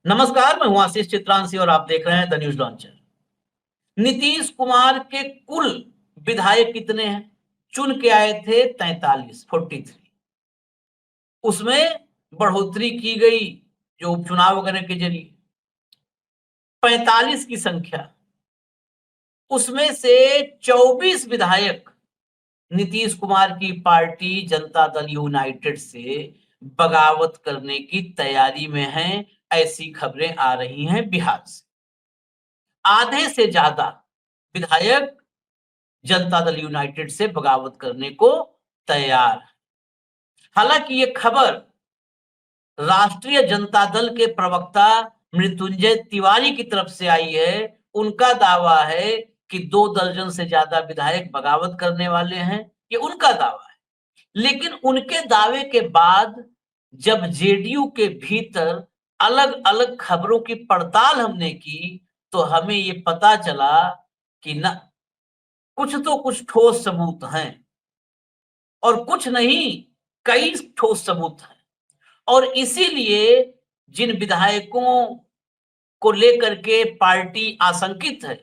नमस्कार, मैं हूं आशीष चित्रांशी और आप देख रहे हैं the news launcher. Nitish Kumar के कुल विधायक कितने हैं? चुन के आए थे 43। उसमें बढ़ोतरी की गई जो उपचुनाव वगैरह के जरिए 45 की संख्या। उसमें से 24 विधायक नीतीश कुमार की पार्टी जनता दल यूनाइटेड से बगावत करने की तैयारी में हैं। ऐसी खबरें आ रही हैं बिहार से। आधे से ज्यादा विधायक जनता दल यूनाइटेड से बगावत करने को तैयार है। हालांकि ये खबर राष्ट्रीय जनता दल के प्रवक्ता मृत्युंजय तिवारी की तरफ से आई है। उनका दावा है कि 2 दर्जन से ज्यादा विधायक बगावत करने वाले हैं। ये उनका दावा है। लेकिन उनके दावे के बाद जब जेडीयू के भीतर अलग-अलग खबरों की पड़ताल हमने की, तो हमें ये पता चला कि न कुछ ठोस सबूत हैं और कुछ नहीं, कई ठोस सबूत हैं। और इसीलिए जिन विधायकों को लेकर के पार्टी आशंकित है,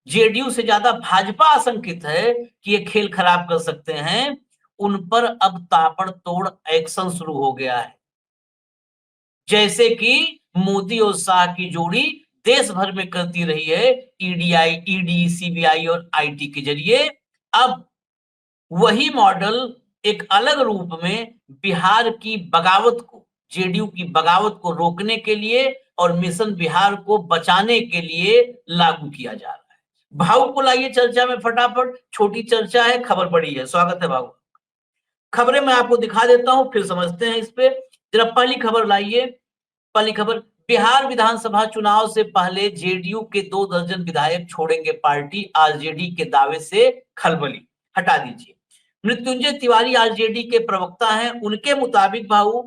जेडीयू से ज्यादा भाजपा आशंकित है कि ये खेल खराब कर सकते हैं, उन पर अब ताबड़तोड़ एक्शन शुरू हो गया है। जैसे कि मोदी और शाह की जोड़ी देश भर में करती रही है, ईडी, सीबीआई और आईटी के जरिए। अब वही मॉडल एक अलग रूप में बिहार की बगावत को, जेडीयू की बगावत को रोकने के लिए और मिशन बिहार को बचाने के लिए लागू किया जा रहा है। भाऊ को लाइए चर्चा में फटाफट। छोटी चर्चा है, खबर बड़ी है। स्वागत है भाऊ। खबरें मैं आपको दिखा देता हूं, फिर समझते हैं इस पे। जरा पहली खबर लाइए। पहली खबर, बिहार विधानसभा चुनाव से पहले जेडीयू के 2 दर्जन विधायक छोड़ेंगे पार्टी, आरजेडी के दावे से खलबली। हटा दीजिए। मृत्युंजय तिवारी आरजेडी के प्रवक्ता हैं। उनके मुताबिक भाऊ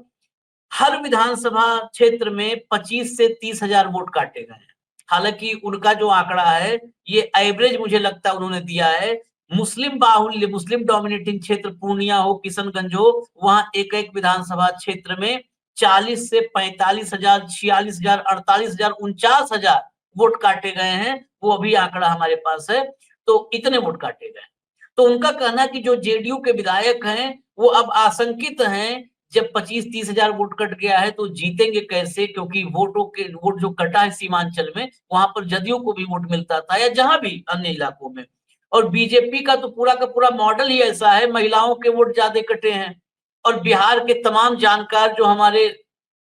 हर विधानसभा क्षेत्र में 25 से 30 हजार वोट काटे गए हैं। हालांकि उनका जो आंकड़ा है ये एवरेज मुझे लगता है उन्होंने दिया है। मुस्लिम बाहुल्य, मुस्लिम डोमिनेटिंग क्षेत्र पूर्णिया हो, किशनगंज हो, वहां एक एक विधानसभा क्षेत्र में 40 से 45 हजार, 46 हजार, 48 हजार, 49 हजार वोट काटे गए हैं। वो अभी आंकड़ा हमारे पास है। तो इतने वोट काटे गए। तो उनका कहना कि जो जेडीयू के विधायक हैं वो अब आशंकित हैं। जब 25-30 हजार वोट कट गया है तो जीतेंगे कैसे, क्योंकि वोट जो कटा है सीमांचल में, वहां पर जदयू को भी वोट मिलता था या जहां भी अन्य इलाकों में। और बीजेपी का तो पूरा का पूरा मॉडल ही ऐसा है, महिलाओं के वोट ज्यादा कटे हैं। और बिहार के तमाम जानकार जो हमारे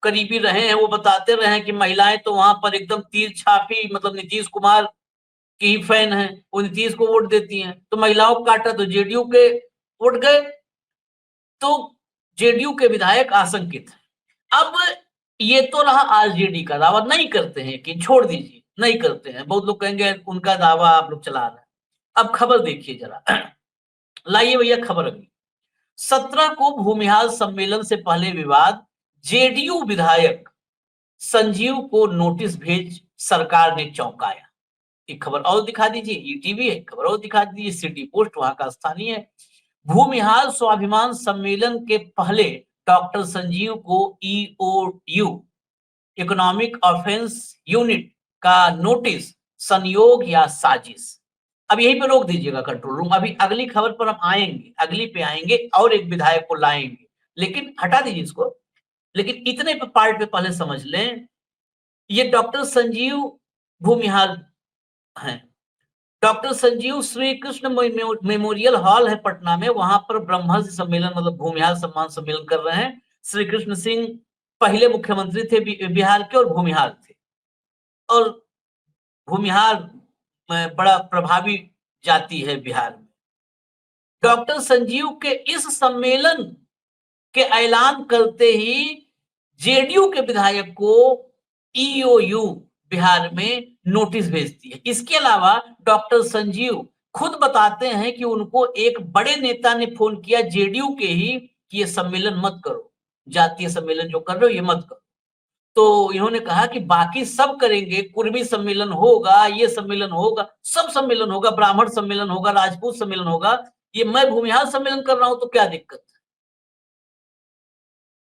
करीबी रहे हैं वो बताते रहे हैं कि महिलाएं तो वहां पर एकदम तीर छापी, मतलब नीतीश कुमार की फैन है, वो नीतीश को वोट देती हैं। तो महिलाओं को काटा तो जेडीयू के वोट गए। तो जेडीयू के विधायक आशंकित हैं। अब ये तो रहा आरजेडी का दावा। नहीं करते हैं कि छोड़ दीजिए, नहीं करते हैं। बहुत लोग कहेंगे उनका दावा आप लोग चला रहे हैं। अब खबर देखिए जरा। लाइए भैया खबर अगली। 17 को भूमिहार सम्मेलन से पहले विवाद, जेडीयू विधायक संजीव को नोटिस भेज सरकार ने चौंकाया। एक खबर और दिखा दीजिए, ईटीवी है, खबर और दिखा दीजिए, सिटी पोस्ट वहां का स्थानीय है। भूमिहार स्वाभिमान सम्मेलन के पहले डॉक्टर संजीव को ईओयू, इकोनॉमिक ऑफेंस यूनिट का नोटिस, संयोग या साजिश। अब यहीं पे रोक दीजिएगा कंट्रोल रूम। अभी अगली खबर पर हम आएंगे, अगली पे आएंगे और एक विधायक को लाएंगे। लेकिन हटा दीजिए इसको। लेकिन इतने पे पार्ट पे पहले समझ लें, ये डॉक्टर संजीव भूमिहार हैं। Doctor Sanjeev Shri Krishna memorial hall है पटना में, वहां पर ब्रह्मस सम्मेलन, मतलब भूमिहार सम्मान सम्मेलन कर रहे हैं। श्री कृष्ण सिंह पहले मुख्यमंत्री थे बिहार के और भूमिहार थे। और भूमिहार बड़ा प्रभावी जाति है बिहार में। डॉक्टर संजीव के इस सम्मेलन के ऐलान करते ही जेडीयू के विधायक को ईओयू बिहार में नोटिस भेजती है। इसके अलावा डॉक्टर संजीव खुद बताते हैं कि उनको एक बड़े नेता ने फोन किया जेडीयू के ही कि ये सम्मेलन मत करो, जातीय सम्मेलन जो कर रहे हो ये मत करो। तो इन्होंने कहा कि बाकी सब करेंगे, कुर्मी सम्मेलन होगा, ये सम्मेलन होगा, सब सम्मेलन होगा, ब्राह्मण सम्मेलन होगा, राजपूत सम्मेलन होगा, ये मैं भूमिहार सम्मेलन कर रहा हूं तो क्या दिक्कत है।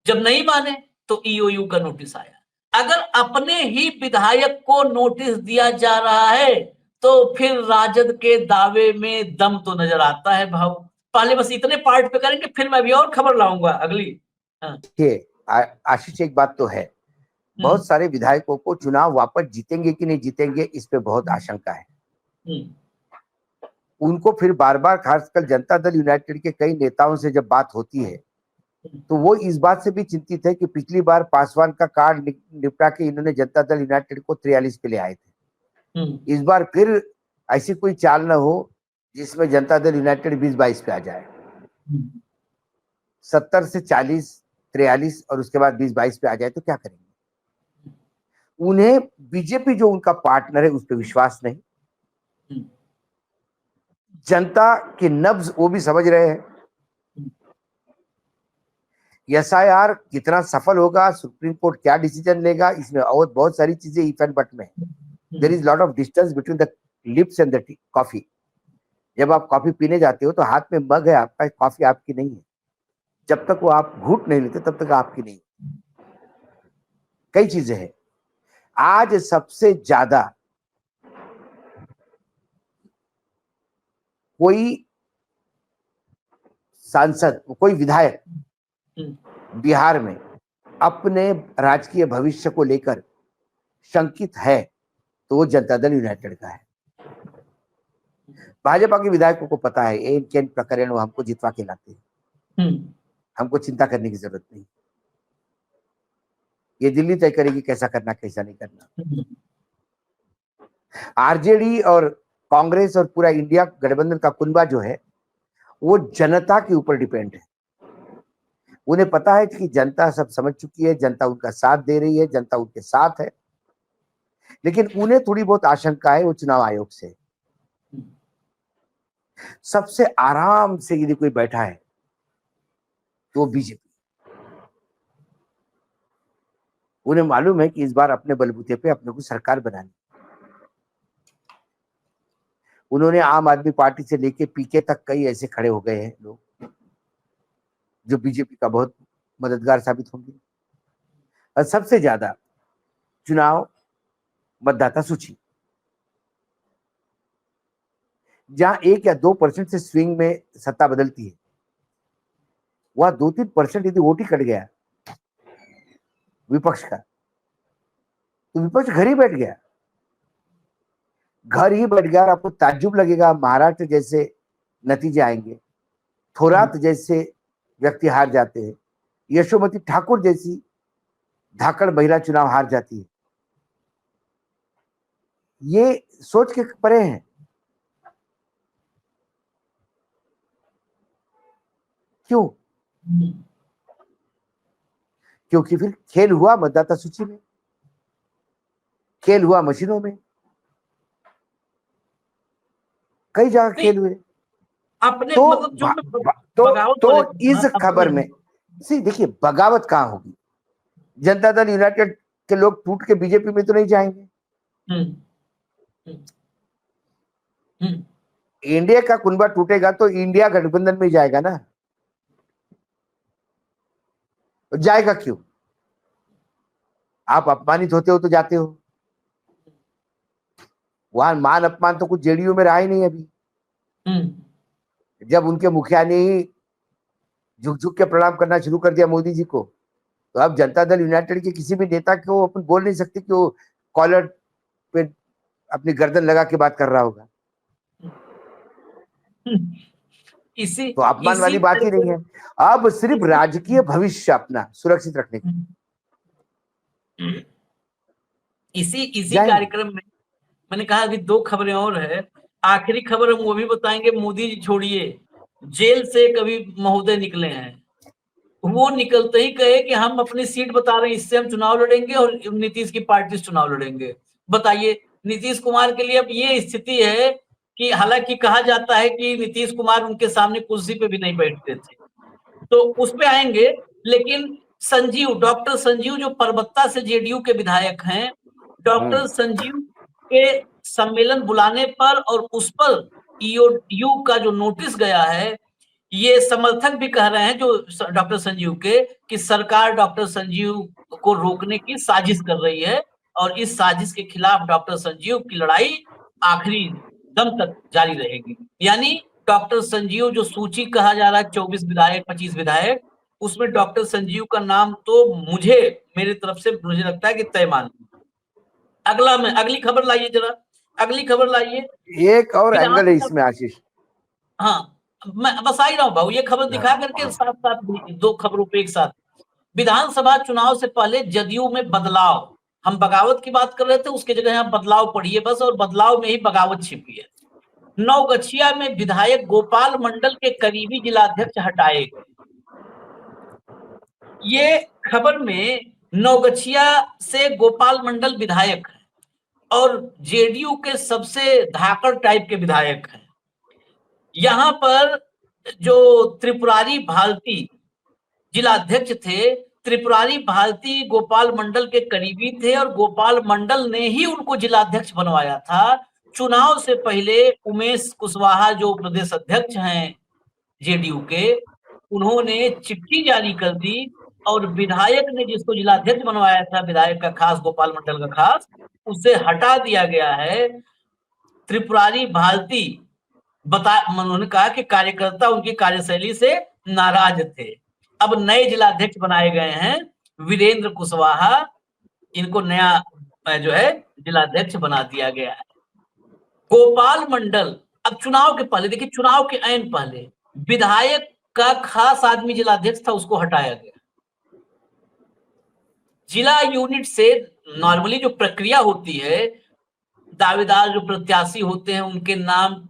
जब नहीं माने तो ईओयू का नोटिस आया। अगर अपने ही विधायक को नोटिस दिया जा रहा है तो फिर राजद के दावे में दम तो नजर आता है भाव। पहले बस इतने पार्ट पे करेंगे, फिर मैं अभी और खबर लाऊंगा अगली। हाँ। आशीष, एक बात तो है, बहुत सारे विधायकों को चुनाव वापस जीतेंगे कि नहीं जीतेंगे इस पे बहुत आशंका है। उनको फिर बार बार, खासकर जनता दल यूनाइटेड के कई नेताओं से जब बात होती है तो वो इस बात से भी चिंतित है कि पिछली बार पासवान का कार्ड निपटा के इन्होंने जनता दल यूनाइटेड को 43 पे ले आए थे। इस बार फिर ऐसी कोई चाल न हो जिसमें जनता दल यूनाइटेड 20-22 पे आ जाए। 70 से 40, 43 और उसके बाद 20-22 पे आ जाए तो क्या करेंगे? उन्हें बीजेपी जो उनका पार्टनर है उस पर विश्वास नहीं। जनता के नब्ज वो भी समझ रहे हैं। एसआईआर कितना सफल होगा, सुप्रीम कोर्ट क्या डिसीजन लेगा, इसमें और बहुत सारी चीजें इफ एंड बट में है। There is lot of distance between the lips and the coffee. जब आप कॉफी पीने जाते हो तो हाथ में मग है आपका, कॉफी आपकी नहीं है। जब तक वो आप घूंट नहीं लेते तब तक आपकी नहीं। कई चीजें हैं। आज सबसे ज्यादा कोई सांसद, कोई विधायक बिहार में अपने राजकीय भविष्य को लेकर शंकित है तो वो जनता दल यूनाइटेड का है। भाजपा के विधायकों को पता है एक प्रकरण वो हमको जितवा के लाते हैं, हमको चिंता करने की जरूरत नहीं। ये दिल्ली तय करेगी कैसा करना कैसा नहीं करना। आरजेडी और कांग्रेस और पूरा इंडिया गठबंधन का कुनबा जो है वो जनता के ऊपर डिपेंड है। उन्हें पता है कि जनता सब समझ चुकी है, जनता उनका साथ दे रही है, जनता उनके साथ है। लेकिन उन्हें थोड़ी बहुत आशंका है वो चुनाव आयोग से। सबसे आराम से यदि कोई बैठा है तो बीजेपी। उन्हें मालूम है कि इस बार अपने बलबूते पे अपने को सरकार बनानी। उन्होंने आम आदमी पार्टी से लेके पीके तक कई ऐसे खड़े हो गए हैं लोग जो बीजेपी का बहुत मददगार साबित होंगे। और सबसे ज्यादा चुनाव मतदाता सूची, जहां 1 या 2% से स्विंग में सत्ता बदलती है, वह 2-3% यदि वोट ही कट गया विपक्ष का तो विपक्ष घर ही बैठ गया। घर ही बैठ गया और आपको ताज्जुब लगेगा महाराष्ट्र जैसे नतीजे आएंगे, थोरात जैसे व्यक्ति हार जाते हैं, यशोमती ठाकुर जैसी धाकड़ महिला चुनाव हार जाती है। ये सोच के परे हैं। क्यों? क्योंकि फिर खेल हुआ मतदाता सूची में, खेल हुआ मशीनों में, कई जगह खेल हुए। अपने तो मतलब तो इस खबर में देखिए बगावत कहां होगी। जनता दल यूनाइटेड के लोग टूट के बीजेपी में तो नहीं जाएंगे। इंडिया का कुनबा टूटेगा तो इंडिया गठबंधन में जाएगा ना। जाएगा क्यों? आप अपमानित होते हो तो जाते हो। वहां मान अपमान तो कुछ जेडीयू में रहा ही नहीं अभी। जब उनके मुखिया ने ही झुक झुक के प्रणाम करना शुरू कर दिया मोदी जी को, तो अब जनता दल यूनाइटेड के किसी भी नेता को अपन बोल नहीं सकते कि वो कॉलर पे अपनी गर्दन लगा के बात कर रहा होगा। तो अपमान वाली बात ही नहीं है। अब सिर्फ राजकीय भविष्य अपना सुरक्षित रखने की। इसी कार्यक्रम में मैंने कहा कि 2 खबरें और है। आखिरी खबर हम वो भी बताएंगे, मोदी जी छोड़िए, जेल से कभी महोदय निकले हैं, वो निकलते ही कहे कि हम अपनी सीट बता रहे हैं, इससे हम चुनाव लड़ेंगे और नीतीश की पार्टी से चुनाव लड़ेंगे। बताइए, नीतीश कुमार के लिए अब ये स्थिति है कि हालांकि कहा जाता है कि नीतीश कुमार उनके सामने कुर्सी पे भी नहीं बैठते थे, तो उस पे आएंगे। लेकिन डॉक्टर संजीव जो परबत्ता से जेडीयू के विधायक हैं, डॉक्टर संजीव के सम्मेलन बुलाने पर और उस पर ईओयू का जो नोटिस गया है, ये समर्थक भी कह रहे हैं जो डॉक्टर संजीव के, कि सरकार डॉक्टर संजीव को रोकने की साजिश कर रही है और इस साजिश के खिलाफ डॉक्टर संजीव की लड़ाई आखिरी दम तक जारी रहेगी। यानी डॉक्टर संजीव जो सूची कहा जा रहा है 24 विधायक 25 विधायक, उसमें डॉक्टर संजीव का नाम तो मुझे मेरी तरफ से मुझे लगता है कि तय मान। अगला में अगली खबर लाइए जरा, अगली खबर लाइए। एक और एंगल है विधानसभा, इसमें आशीष। हाँ मैं बस आ ही रहा हूँ भाऊ, ये खबर दिखा हाँ, करके साथ साथ दो खबरों पे एक साथ। विधानसभा चुनाव से पहले जदयू में बदलाव, हम बगावत की बात कर रहे थे, उसकी जगह यहाँ बदलाव पढ़िए बस, और बदलाव में ही बगावत छिपी है। नवगछिया में विधायक गोपाल मंडल के करीबी जिलाध्यक्ष हटाए गए। ये खबर में नवगछिया से गोपाल मंडल विधायक है और जेडीयू के सबसे धाकड़ टाइप के विधायक हैं। यहां पर जो त्रिपुरारी भारती जिलाध्यक्ष थे, त्रिपुरारी भारती गोपाल मंडल के करीबी थे और गोपाल मंडल ने ही उनको जिलाध्यक्ष बनवाया था। चुनाव से पहले उमेश कुशवाहा जो प्रदेश अध्यक्ष हैं जेडीयू के, उन्होंने चिट्ठी जारी कर दी और विधायक ने जिसको जिलाध्यक्ष बनवाया था, विधायक का खास, गोपाल मंडल का खास, उसे हटा दिया गया है। त्रिपुरारी भारती उन्होंने कहा कि कार्यकर्ता उनकी कार्यशैली से नाराज थे। अब नए जिलाध्यक्ष बनाए गए हैं वीरेंद्र कुशवाहा, इनको नया जो है जिलाध्यक्ष बना दिया गया है। गोपाल मंडल, अब चुनाव के पहले देखिए, चुनाव के ऐन पहले विधायक का खास आदमी जिलाध्यक्ष था, उसको हटाया गया। जिला यूनिट से नॉर्मली जो प्रक्रिया होती है, दावेदार जो प्रत्याशी होते हैं उनके नाम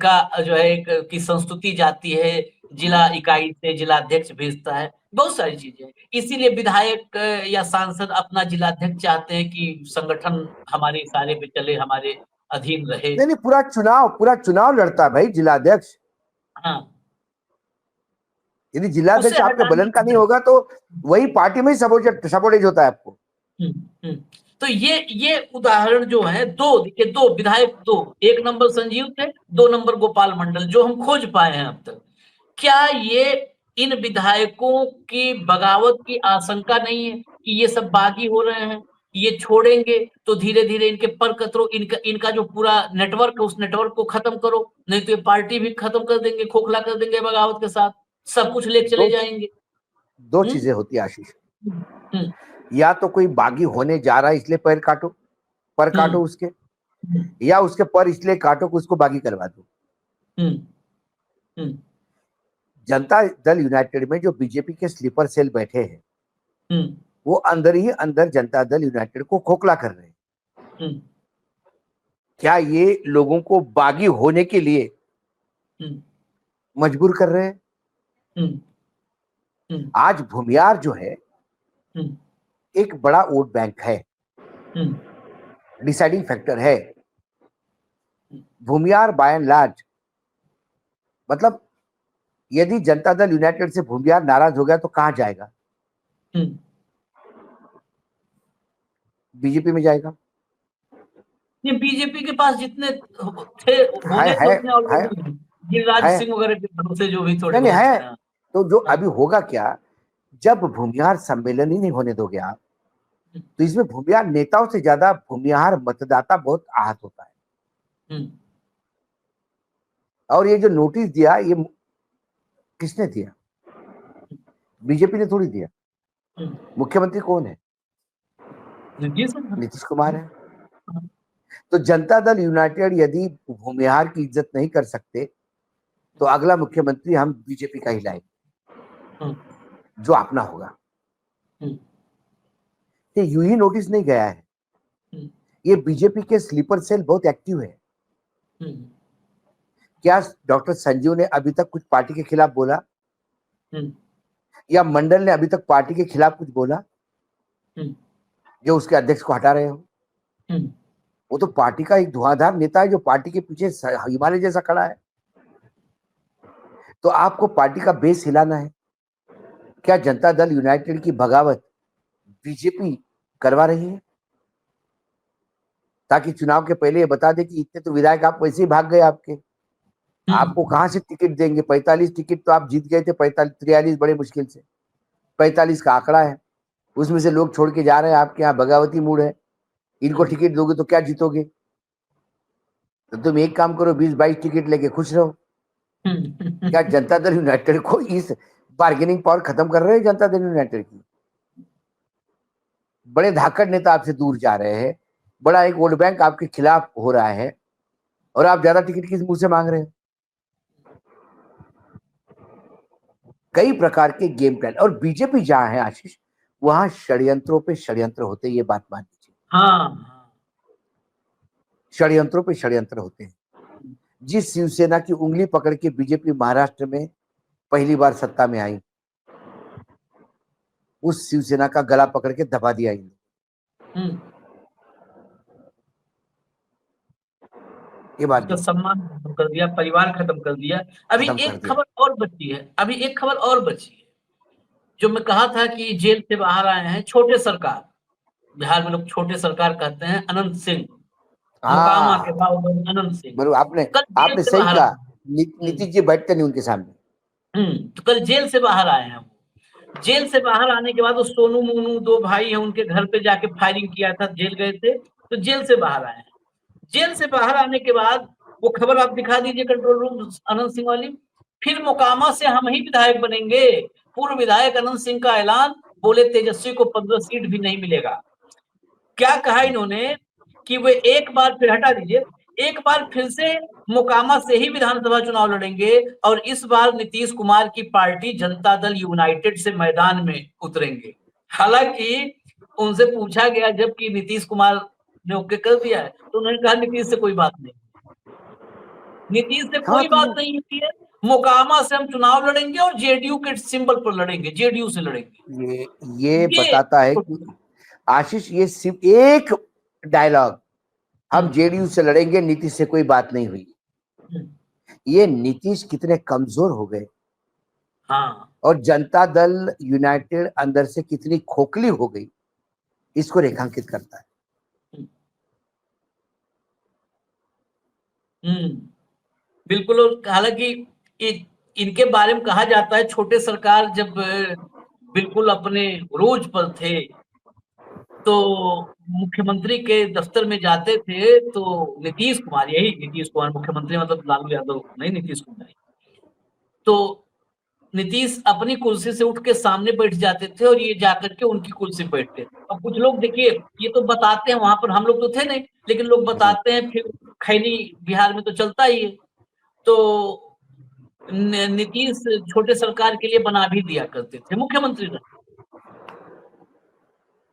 का जो है की संस्तुति जाती है, जिला इकाई से जिलाध्यक्ष भेजता है, बहुत सारी चीजें। इसीलिए विधायक या सांसद अपना जिलाध्यक्ष चाहते हैं कि संगठन हमारे इशारे पे चले, हमारे अधीन रहे। नहीं नहीं, पूरा चुनाव लड़ता है भाई जिलाध्यक्ष। हाँ, यदि उसे जिलाध्यक्ष आपके हटाने बलन का नहीं होगा तो वही पार्टी में ही सबोटेज होता है आपको। हम्म। तो ये उदाहरण जो है, दो देखिए, दो विधायक, दो, एक नंबर संजीव थे, दो नंबर गोपाल मंडल, जो हम खोज पाए हैं अब तक। क्या ये इन विधायकों की बगावत की आशंका नहीं है कि ये सब बागी हो रहे हैं, ये छोड़ेंगे तो धीरे धीरे इनके पर कतरो, इनका जो पूरा नेटवर्क है उस नेटवर्क को खत्म करो, नहीं तो ये पार्टी भी खत्म कर देंगे, खोखला कर देंगे बगावत के साथ, सब कुछ ले चले दो जाएंगे। दो हम्म चीजें होती है आशीष। हम्म या तो कोई बागी होने जा रहा है इसलिए पर काटो हम्म उसके, या उसके पर इसलिए काटो कि उसको बागी करवा दो। हम्म हम्म जनता दल यूनाइटेड में जो बीजेपी के स्लीपर सेल बैठे हैं, हम्म वो अंदर ही अंदर जनता दल यूनाइटेड को खोखला कर रहे हैं। हम्म क्या ये लोगों को बागी होने के लिए हम्म मजबूर कर रहे हैं? हम्म हम्म आज भूमियार जो है हम्म एक बड़ा वोट बैंक है, हम्म डिसाइडिंग फैक्टर है। भूमियार बाय एंड लार्ज, मतलब यदि जनता दल यूनाइटेड से भूमियार नाराज हो गया तो कहां जाएगा? हम्म बीजेपी में जाएगा। ये बीजेपी के पास जितने थे, है होने थे है उतने है ऑलरेडी गिरिराज है सिंह वगैरह के भरोसे जो भी थोड़े नहीं नहीं बहुत है। हैं। तो जो हाँ, अभी होगा क्या, जब भूमिहार सम्मेलन ही नहीं होने दोगे आप, तो इसमें भूमिहार नेताओं से ज्यादा भूमिहार मतदाता बहुत आहत होता है। हम्म और ये जो नोटिस दिया, ये किसने दिया? बीजेपी ने थोड़ी दिया। हम्म मुख्यमंत्री कौन है? नीतीश है। नीतीश कुमार है। हाँ, तो जनता दल यूनाइटेड यदि भूमिहार की इज्जत नहीं कर सकते तो अगला मुख्यमंत्री हम बीजेपी का ही लाएंगे, हम्म जो अपना होगा। हम्म ये यूं ही नोटिस नहीं गया है, हम्म ये बीजेपी के स्लीपर सेल बहुत एक्टिव है। हम्म क्या डॉक्टर संजीव ने अभी तक कुछ पार्टी के खिलाफ बोला, हम्म या मंडल ने अभी तक पार्टी के खिलाफ कुछ बोला हम्म जो उसके अध्यक्ष को हटा रहे हो? हम्म वो तो पार्टी का एक धुआंधार नेता है जो पार्टी के पीछे हिमालय जैसा खड़ा है। तो आपको पार्टी का बेस हिलाना है। क्या जनता दल यूनाइटेड की बगावत बीजेपी करवा रही है ताकि चुनाव के पहले ये बता दे कि इतने तो विधायक आप वैसे ही भाग गए आपके? आपको कहां से टिकट देंगे? 45 टिकट तो आप जीत गए थे, 45 43 बड़े मुश्किल से, 45 का आंकड़ा है, उसमें से लोग छोड़ के जा रहे हैं। आपके यहाँ बगावती मूड है, इनको टिकट दोगे तो क्या जीतोगे? तो तुम एक काम करो, 20-22 टिकट लेके खुश रहो। क्या जनता दल यूनाइटेड को इस बार्गेनिंग पावर खत्म कर रहे हैं जनता दल यूनाइटेड की? बड़े धाकड़ नेता आपसे दूर जा रहे हैं, बड़ा एक वोट बैंक आपके खिलाफ हो रहा है, और आप ज्यादा टिकट किस मुंह से मांग रहे हो? कई प्रकार के गेम प्लान, और बीजेपी जहां है आशीष, वहां षड्यंत्रों पे षड्यंत्र होते हैं, ये बात मान लीजिए। हाँ, षड्यंत्रों पे षड्यंत्र होते हैं। जिस शिवसेना की उंगली पकड़ के बीजेपी महाराष्ट्र में पहली बार सत्ता में आई, उस शिवसेना का गला पकड़ के दबा दिया इन्होंने। ये बात उसका देखिए, सम्मान खत्म कर दिया, परिवार खत्म कर दिया। अभी खत्म कर एक दिया। खबर और बची है, अभी एक खबर और बची है, जो मैं कहा था कि जेल से बाहर आए हैं छोटे सरकार, बिहार में लोग छोटे सरकार कहते हैं, अनंत सिंह, मोकामा के हाँ, बाहुबली अनंत सिंह, बरु आपने कल जेल आपने से सही बाहर कहा। आए। नीतीश जी बैठते नहीं उनके सामने। तो कल जेल से बाहर आए हैं वो। जेल से बाहर आने के बाद वो सोनू मोनू दो भाई हैं, उनके घर पे जाके फायरिंग किया था, जेल गए थे, तो जेल से बाहर आए हैं। जेल से बाहर आने के बाद वो खबर आप दिखा दीजिए कंट्रोल रूम, अनंत सिंह वाली। फिर मोकामा से हम ही विधायक बनेंगे, पूर्व विधायक अनंत सिंह का ऐलान, बोले तेजस्वी को 15 सीट भी नहीं मिलेगा। क्या कहा इन्होंने कि वे एक बार फिर, हटा दीजिए, एक बार फिर से मोकामा से ही विधानसभा चुनाव लड़ेंगे, और इस बार नीतीश कुमार की पार्टी जनता दल यूनाइटेड से मैदान में उतरेंगे। हालांकि उनसे पूछा गया जब कि नीतीश कुमार ने ओके कर दिया है, तो उन्होंने कहा नीतीश से कोई बात नहीं, नीतीश से हाँ, कोई तो बात नहीं होती है, मोकामा से हम चुनाव लड़ेंगे और जेडीयू के सिंबल पर लड़ेंगे, जेडीयू से लड़ेंगे। ये ये बताता है कि आशीष, ये सिर्फ एक डायलॉग, हम जेडीयू से लड़ेंगे, नीतीश से कोई बात नहीं हुई, ये नीतीश कितने कमजोर हो गए, हाँ, और जनता दल यूनाइटेड अंदर से कितनी खोखली हो गई, इसको रेखांकित करता है। बिल्कुल। और हालांकि इनके बारे में कहा जाता है, छोटे सरकार जब बिल्कुल अपने रोज पर थे, तो मुख्यमंत्री के दफ्तर में जाते थे, तो नीतीश कुमार, यही नीतीश कुमार, मुख्यमंत्री मतलब लालू यादव नहीं, नीतीश कुमार, तो नीतीश अपनी कुर्सी से उठ के सामने बैठ जाते थे और ये जाकर के उनकी कुर्सी पे बैठते थे। अब कुछ लोग देखिए, ये तो बताते हैं, वहां पर हम लोग तो थे नहीं, लेकिन लोग बताते हैं, फिर खैनी बिहार में तो चलता ही है, तो नीतीश छोटे सरकार के लिए बना भी दिया करते थे, मुख्यमंत्री रहे।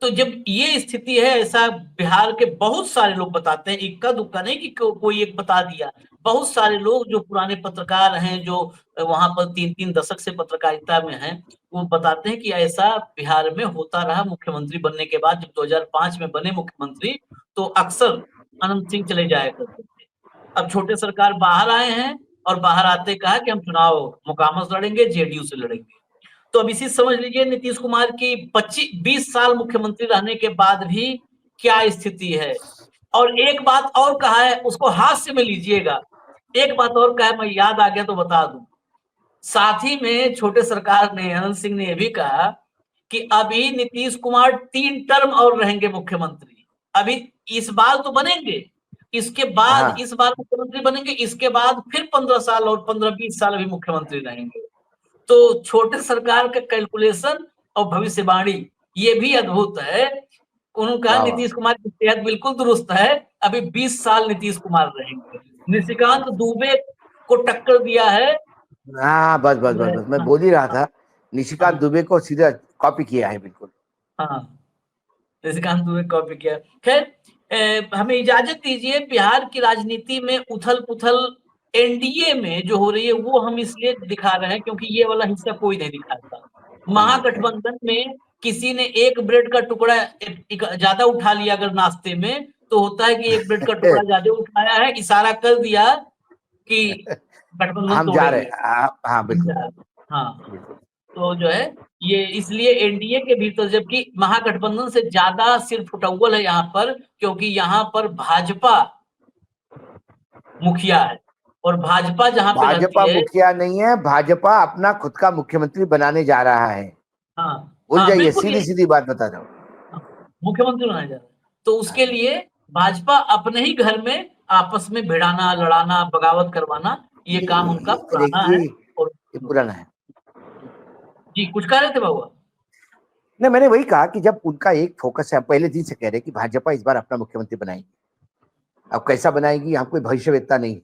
तो जब ये स्थिति है, ऐसा बिहार के बहुत सारे लोग बताते हैं, इक्का दुक्का नहीं कि कोई एक बता दिया, बहुत सारे लोग जो पुराने पत्रकार हैं, जो वहां पर 3-3 दशक से पत्रकारिता में हैं, वो बताते हैं कि ऐसा बिहार में होता रहा। मुख्यमंत्री बनने के बाद, जब 2005 में बने मुख्यमंत्री, तो अक्सर अनंत सिंह चले जाया करते थे। अब छोटे सरकार बाहर आए हैं, और बाहर आते कहा कि हम चुनाव मोकामा से लड़ेंगे, जेडीयू से लड़ेंगे। तो अब इसी समझ लीजिए, नीतीश कुमार की 25-20 साल मुख्यमंत्री रहने के बाद भी क्या स्थिति है। और एक बात और कहा है, उसको हास्य में लीजिएगा, एक बात और कहा है, मैं याद आ गया तो बता दूं। साथ ही में छोटे सरकार ने, अनंत सिंह ने यह भी कहा कि अभी नीतीश कुमार 3 टर्म और रहेंगे मुख्यमंत्री। अभी इस बार तो बनेंगे, इसके बाद, हाँ, इस बार मुख्यमंत्री बनेंगे, इसके बाद फिर 15 साल और 15-20 साल अभी मुख्यमंत्री रहेंगे। तो छोटे सरकार का कैलकुलेशन और भविष्यवाणी ये भी अद्भुत है। उन्होंने कहा वाह वाह, नीतीश कुमार की सेहत बिल्कुल दुरुस्त है, अभी 20 साल नीतीश कुमार रहेंगे। निशिकांत दुबे को टक्कर दिया है। हाँ, बस बस बस बस, मैं हाँ, बोल ही रहा हाँ, था, निशिकांत हाँ, दुबे को सीधा कॉपी किया है बिल्कुल। हाँ, निशिकांत दुबे कॉपी किया। खैर, हमें इजाजत दीजिए, बिहार की राजनीति में उथल पुथल एनडीए में जो हो रही है, वो हम इसलिए दिखा रहे हैं क्योंकि ये वाला हिस्सा कोई नहीं दिखाता। कोई नहीं दिखाएगा। महागठबंधन में किसी ने एक ब्रेड का टुकड़ा ज्यादा उठा लिया अगर नाश्ते में, तो होता है कि एक ब्रेड का टुकड़ा ज्यादा उठाया है, इशारा कर दिया कि गठबंधन हम जा रहे तोड़ेंगे। हैं, हाँ बिल्कुल हाँ, बिल्कुल। तो जो है, ये इसलिए एनडीए के भीतर, जबकि महागठबंधन से ज्यादा सिर फुटअव्वल है यहाँ पर, क्योंकि यहाँ पर भाजपा मुखिया है, और भाजपा जहां पे भाजपा रहती है। मुखिया नहीं है, भाजपा अपना खुद का मुख्यमंत्री बनाने जा रहा है। हाँ भूल हाँ जाइए, बिल्कुल सीधी यही। सीधी बात बता रहा हूँ। हाँ, मुख्यमंत्री बनाया जा रहा है, तो उसके हाँ, लिए भाजपा अपने ही घर में आपस में भिड़ाना, लड़ाना, बगावत करवाना, ये काम उनका पुराना देखिए है। और ये पुराना है। जी कुछ कह रहे थे बाबू। नहीं, मैंने वही कहा कि जब उनका एक फोकस है, हम पहले दिन से कह रहे हैं कि भाजपा इस बार अपना मुख्यमंत्री बनाएगी। अब कैसा बनाएगी, हम कोई भविष्यवेत्ता नहीं,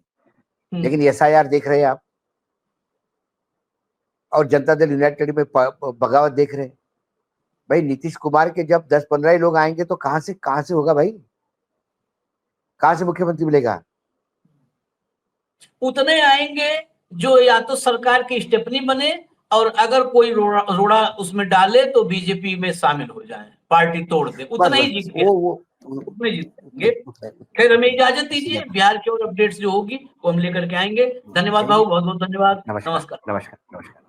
लेकिन एसआईआर देख रहे हैं आप, और जनता दल यूनाइटेड में बगावत देख रहे हैं। भाई नीतीश कुमार के जब 10-15 ही लोग आएंगे तो कहां से होगा भाई, कहां से मुख्यमंत्री मिलेगा। उतने आएंगे जो या तो सरकार की स्टेपनी बने, और अगर कोई रोड़ा रोड़ा उसमें डाले तो बीजेपी में शामिल हो जाए, पार्टी तोड़ दे, बस उतना ही बस बस जीत के, वो उतने जीतेंगे। खैर हमें इजाजत दीजिए, बिहार की और अपडेट्स जो होगी वो हम लेकर के आएंगे। धन्यवाद थैंक यू। बाबू, बहुत बहुत धन्यवाद। नमस्कार नमस्कार। नमस्कार नमस्कार।